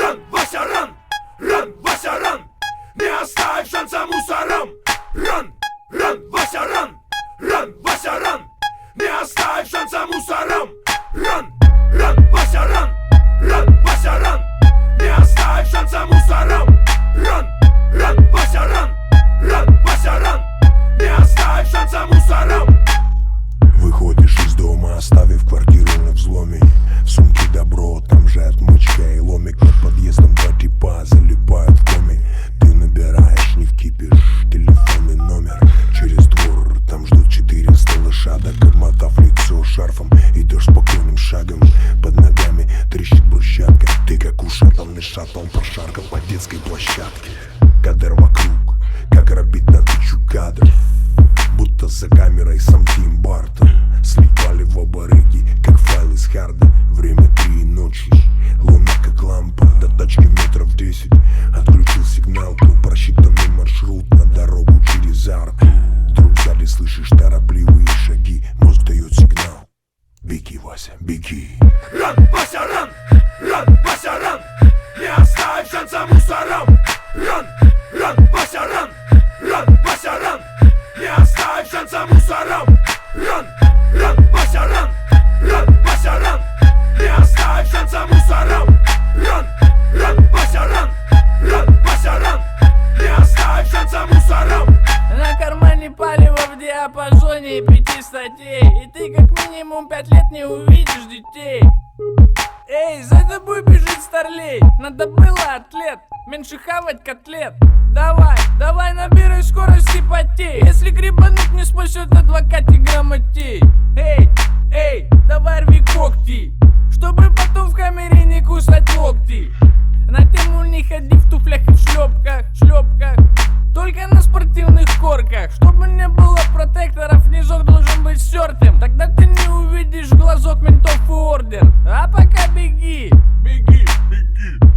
Ран, Вася, ран! Ран, Вася, ран! Не оставь шанса мусорам! Ран, Вася, ран! Ран, Вася, ран! Не оставь шанса мусорам! Ран, Вася, ран! Ран, Вася, ран! Не оставь шанса мусорам! Ран, Вася, ран! Ран, Вася, ран! Не оставь шанса мусорам! Выходишь из дома, оставив квартиру на взломе. В сумке добро, там же отмычка и ломик. Над подъездом два типа залипают в коме. Ты набираешь, не вкипишь, телефонный номер. Через двор, там ждут 400 лошадок. Обмотав лицо шарфом, идешь спокойным шагом. Под ногами трещит брусчатка. Ты как ушатанный шаттл прошаркал по детской площадке. Кадр вокруг, как робит на 1000 кадров. Будто за камерой сам Тим Бартон. Слипали в оба рыги, как файл из харда. Время 3 ночи, луна как лампа. До тачки метров 10, отключил сигналку. Просчитанный маршрут на дорогу через арку. Вдруг сзади слышишь торопливые шаги. Мозг дает сигнал: беги, Вася, беги. Ран, Вася, ран! Ран, Вася, ран! Не оставь шанса мусорам! Ран, Вася, ран! Ран, Вася, ран! Не оставь шанса мусорам! Ран, Вася, ран! Ран, Вася, ран! Не оставь шанса мусорам! Ран, Вася, ран! Ран, Вася, ран! Не оставь шанса мусорам! На кармане палево в диапазоне 5 статей. И ты как минимум 5 лет не увидишь детей. Эй, за тобой бежит старлей. Надо было, атлет, меньше хавать котлет. Давай, набирай скорость и потей. Если грибануть не спасет адвокат и грамотей. Эй, давай рви когти, чтобы потом в камере не кусать локти. На тему не ходи в туфлях и в шлепках. Только на спортивных корках. Чтобы не было протекторов, низок должен быть стертым. Тогда ты не увидишь в глазок ментов и ордер. А пока беги.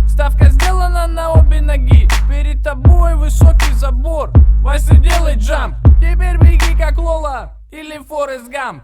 Ставка сделана на обе ноги. Перед тобой высокий забор. Вася, делай джамп. Теперь беги как Лола или Форест Гамп.